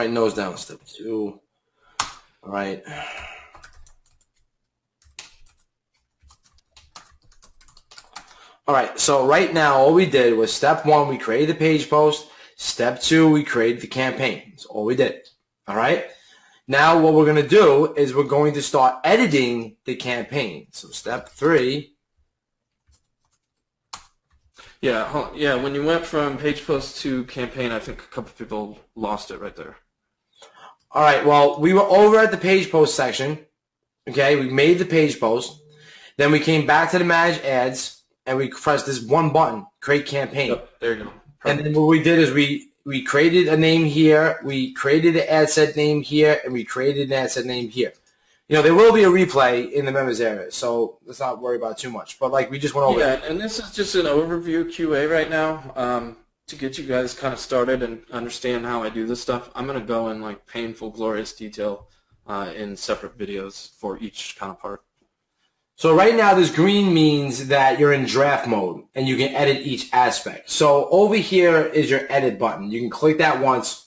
writing those down. Step 2. All right. All right, so right now all we did was step 1, we created the page post. Step 2, we created the campaign. That's all we did. All right. Now what we're going to do is we're going to start editing the campaign. So step 3. Yeah, when you went from page post to campaign, I think a couple people lost it right there. All right, well, we were over at the page post section. Okay, we made the page post. Then we came back to the manage ads. And we pressed this one button, create campaign. Yep, there you go. Perfect. And then what we did is we created a name here, we created an ad set name here, and we created an ad set name here. You know, there will be a replay in the members area, so let's not worry about it too much. But like we just went over. Yeah, and this is just an overview QA right now to get you guys kind of started and understand how I do this stuff. I'm going to go in like painful, glorious detail in separate videos for each kind of part. So right now this green means that you're in draft mode and you can edit each aspect. So over here is your edit button. You can click that once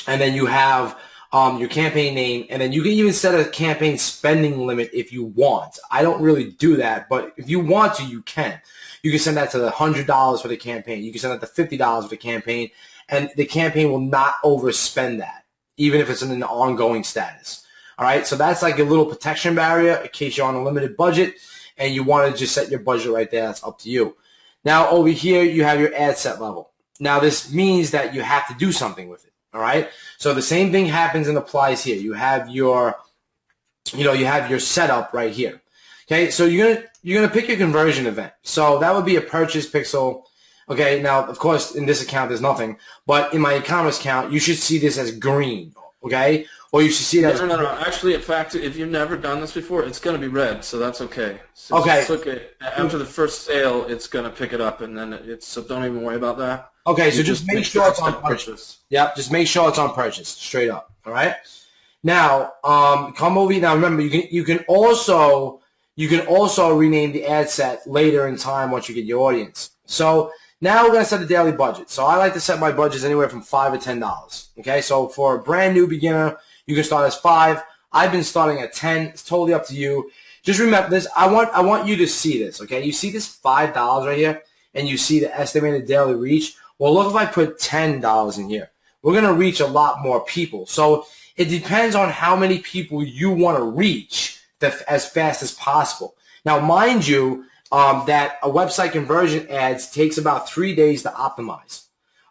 and then you have your campaign name, and then you can even set a campaign spending limit if you want. I don't really do that, but if you want to, you can. You can send that to the $100 for the campaign. You can send that to $50 for the campaign, and the campaign will not overspend that, even if it's in an ongoing status. All right, so that's like a little protection barrier in case you're on a limited budget and you want to just set your budget right there. That's up to you. Now over here, you have your ad set level. Now this means that you have to do something with it. All right, so the same thing happens and applies here. You have your, you have your setup right here. Okay, so you're gonna pick your conversion event. So that would be a purchase pixel. Okay, now of course in this account there's nothing, but in my e-commerce account you should see this as green. Okay. Or you should see that. No. Actually, in fact, if you've never done this before, it's going to be red, so that's okay. So okay. Just look at after the first sale, it's going to pick it up, and then so don't even worry about that. Okay, so just make sure it's on purchase. Yep, just make sure it's on purchase, straight up. All right. Now, come over here. Now, remember, you can also rename the ad set later in time once you get your audience. So now we're going to set the daily budget. So I like to set my budgets anywhere from $5 to $10. Okay, so for a brand new beginner, you can start as 5. I've been starting at 10. It's totally up to you. Just remember this. I want you to see this. Okay, you see this $5 right here, and you see the estimated daily reach. Well, look if I put $10 in here. We're going to reach a lot more people. So it depends on how many people you want to reach as fast as possible. Now, mind you, that a website conversion ads takes about 3 days to optimize.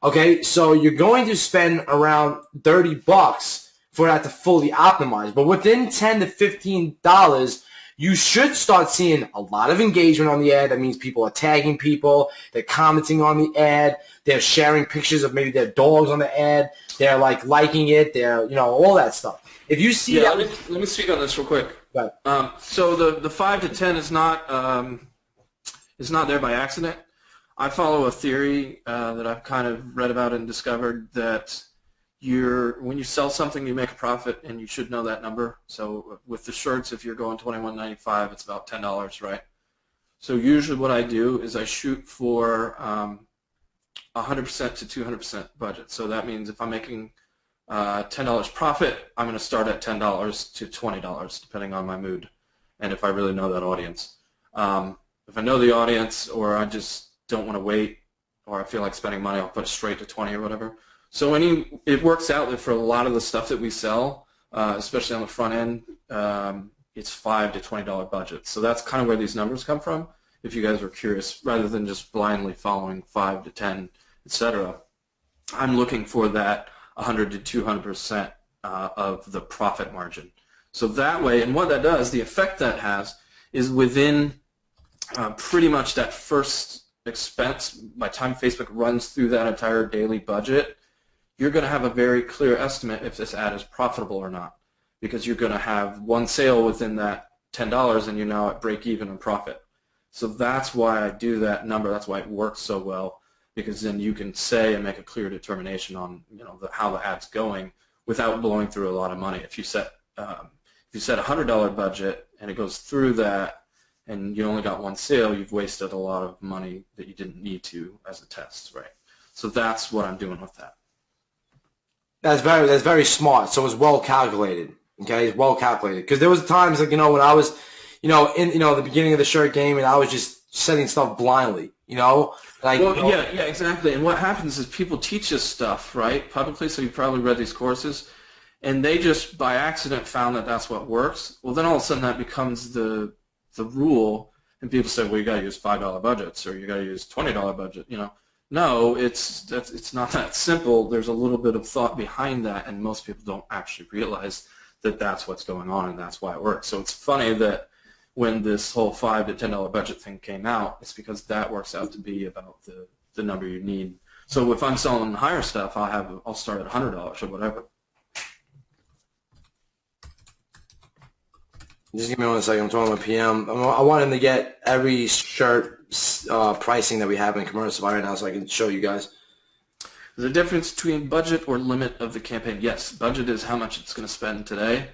Okay, so you're going to spend around $30 for that to fully optimize. But within $10 to $15, you should start seeing a lot of engagement on the ad. That means people are tagging people, they're commenting on the ad, they're sharing pictures of maybe their dogs on the ad, they're like liking it, they're all that stuff. If you see that, let me speak on this real quick. Go ahead. So the 5 to 10 is not there by accident. I follow a theory that I've kind of read about and discovered that when you sell something, you make a profit, and you should know that number. So with the shirts, if you're going $21.95, it's about $10, right? So usually what I do is I shoot for 100% to 200% budget. So that means if I'm making $10 profit, I'm going to start at $10 to $20, depending on my mood, and if I really know that audience. If I know the audience, or I just don't want to wait, or I feel like spending money, I'll put it straight to 20 or whatever. So it works out that for a lot of the stuff that we sell, especially on the front end, it's $5 to $20 budget. So that's kind of where these numbers come from, if you guys are curious, rather than just blindly following 5 to 10, etc. I'm looking for that 100 to 200% of the profit margin. So that way, and what that does, the effect that has, is within pretty much that first expense, by the time Facebook runs through that entire daily budget, you're going to have a very clear estimate if this ad is profitable or not, because you're going to have one sale within that $10 and you're now at break even in profit. So that's why I do that number. That's why it works so well, because then you can say and make a clear determination on how the ad's going without blowing through a lot of money. If you set $100 budget and it goes through that and you only got one sale, you've wasted a lot of money that you didn't need to as a test, right? So that's what I'm doing with that. That's very smart. So it's well calculated. Okay, it's well calculated. Because there was times like when I was, in the beginning of the shirt game, and I was just setting stuff blindly. Like. Well, yeah, exactly. And what happens is people teach us stuff, right, publicly. So you probably read these courses, and they just by accident found that that's what works. Well, then all of a sudden that becomes the rule, and people say, well, you got to use $5 budgets, or you got to use $20 budget. No, it's not that simple. There's a little bit of thought behind that, and most people don't actually realize that that's what's going on, and that's why it works. So it's funny that when this whole $5 to $10 budget thing came out, it's because that works out to be about the number you need. So if I'm selling higher stuff, I'll start at $100 or whatever. Just give me 1 second. I'm talking about PM. I want him to get every shirt pricing that we have in Commercify right now, so I can show you guys. There's a difference between budget or limit of the campaign. Yes, budget is how much it's going to spend today.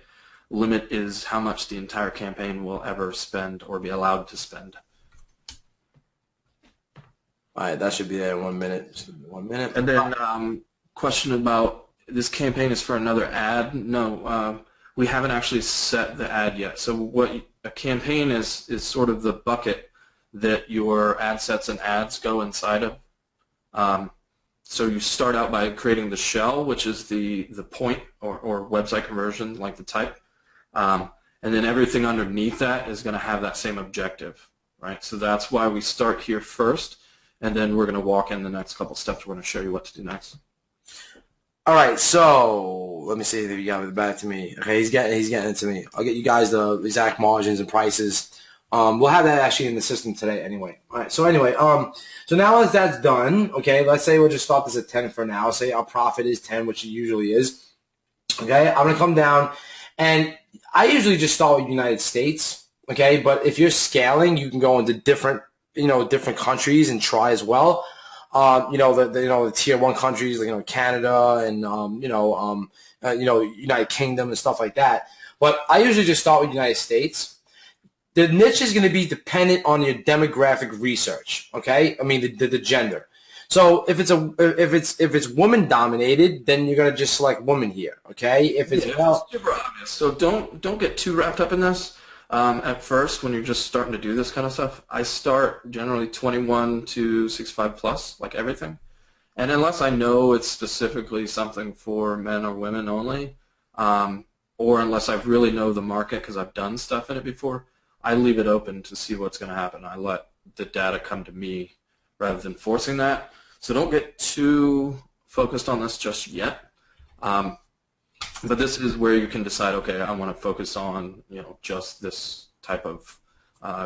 Limit is how much the entire campaign will ever spend or be allowed to spend. All right, that should be there in 1 minute. 1 minute. And then question about this campaign is for another ad. No, we haven't actually set the ad yet. So what a campaign is sort of the bucket that your ad sets and ads go inside of. So you start out by creating the shell, which is the point or website conversion, like the type. And then everything underneath that is going to have that same objective, right? So that's why we start here first, and then we're going to walk in the next couple steps. We're going to show you what to do next. All right, so let me see if you got it back to me. Okay, he's getting it to me. I'll get you guys the exact margins and prices. We'll have that actually in the system today anyway. All right, so anyway, so now as that's done, okay, let's say we'll just start this at 10 for now. Say our profit is 10, which it usually is. Okay, I'm going to come down, and I usually just start with United States, okay, but if you're scaling, you can go into different countries and try as well. The tier 1 countries like Canada and United Kingdom and stuff like that. But I usually just start with United States. The niche is going to be dependent on your demographic research. Okay, I mean the gender. So if it's woman dominated, then you're going to just select woman here. Okay, if it's super obvious. So don't get too wrapped up in this. At first, when you're just starting to do this kind of stuff, I start generally 21 to 65 plus, like everything. And unless I know it's specifically something for men or women only, or unless I really know the market because I've done stuff in it before, I leave it open to see what's going to happen. I let the data come to me rather than forcing that. So don't get too focused on this just yet. But this is where you can decide, okay, I want to focus on, just this type of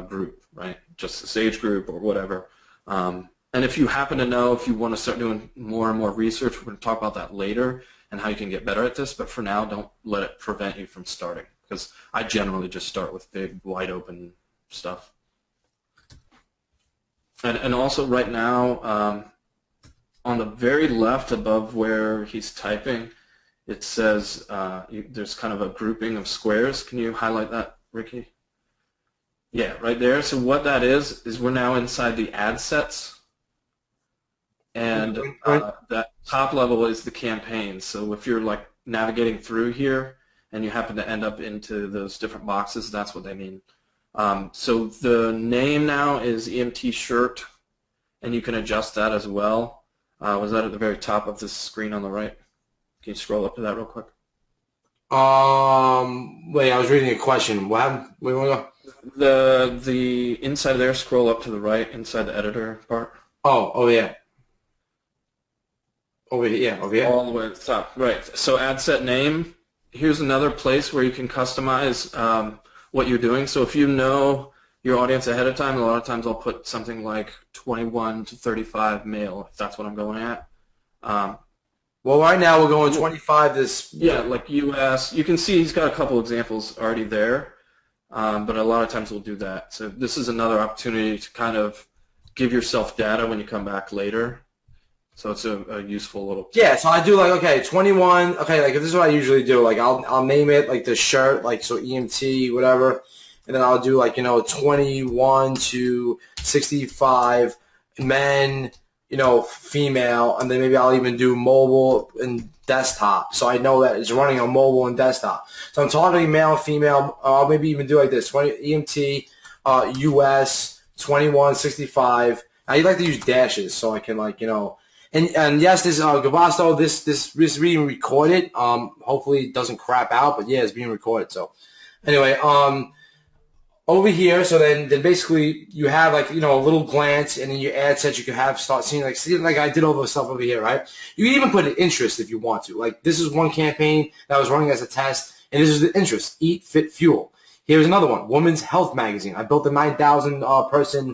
group, right? Just this age group or whatever. And if you happen to know, if you want to start doing more and more research, we're going to talk about that later and how you can get better at this. But for now, don't let it prevent you from starting, because I generally just start with big, wide open stuff. And also right now, on the very left above where he's typing, it says there's kind of a grouping of squares. Can you highlight that, Ricky? Yeah, right there. So what that is we're now inside the ad sets. And that top level is the campaign. So if you're like navigating through here and you happen to end up into those different boxes, that's what they mean. So the name now is EMT shirt, and you can adjust that as well. Was that at the very top of this screen on the right? Can you scroll up to that real quick? Wait, I was reading a question. What happened? Where do you want to go? The inside there, scroll up to the right, inside the editor part. Oh yeah. Over here, over here. All the way to the top, right. So ad set name. Here's another place where you can customize what you're doing. So if you know your audience ahead of time, a lot of times I'll put something like 21 to 35 male, if that's what I'm going at. Well, right now we're going 25 this... Yeah, like US. You can see he's got a couple examples already there, but a lot of times we'll do that. So this is another opportunity to kind of give yourself data when you come back later. So it's a useful little tip. Yeah, so I do like, okay, 21, okay, like this is what I usually do. Like I'll name it like the shirt, like so EMT, whatever, and then I'll do like, 21 to 65 men, female, and then maybe I'll even do mobile and desktop. So I know that it's running on mobile and desktop. So I'm targeting male and female. I'll maybe even do like this: 20 EMT, US 2165. I like to use dashes so I can And yes, this Gavasto, this being recorded. Hopefully it doesn't crap out, but yeah, it's being recorded. So anyway, over here, so then basically you have a little glance, and then your ad sets you can start seeing like I did all the stuff over here, right? You can even put an interest if you want to. Like this is one campaign that I was running as a test, and this is the interest: Eat Fit Fuel. Here's another one: Women's Health Magazine. I built a 9,000 person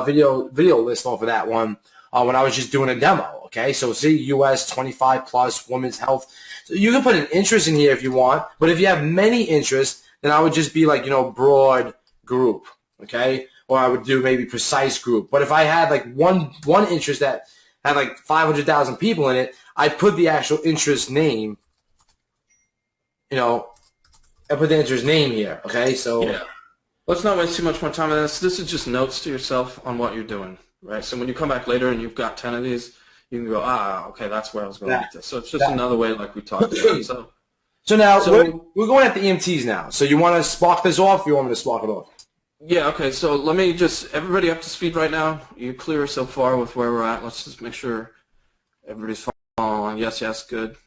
video list off of that one when I was just doing a demo. Okay, so see, US 25 plus Women's Health. So you can put an interest in here if you want, but if you have many interests, then I would just be like broad group, okay? Or I would do maybe precise group. But if I had like one interest that had like 500,000 people in it, I put the actual interest name, I put the interest name here, okay? So yeah. Let's not waste too much more time on this. This is just notes to yourself on what you're doing, right? So when you come back later and you've got 10 of these, you can go, okay, that's where I was going with this. So it's just another way like we talked about. So now we're going at the EMTs now. So you want to spark this off, or you want me to spark it off? Yeah, okay, so let me everybody up to speed right now. You're clear so far with where we're at. Let's just make sure everybody's following along. Yes, good.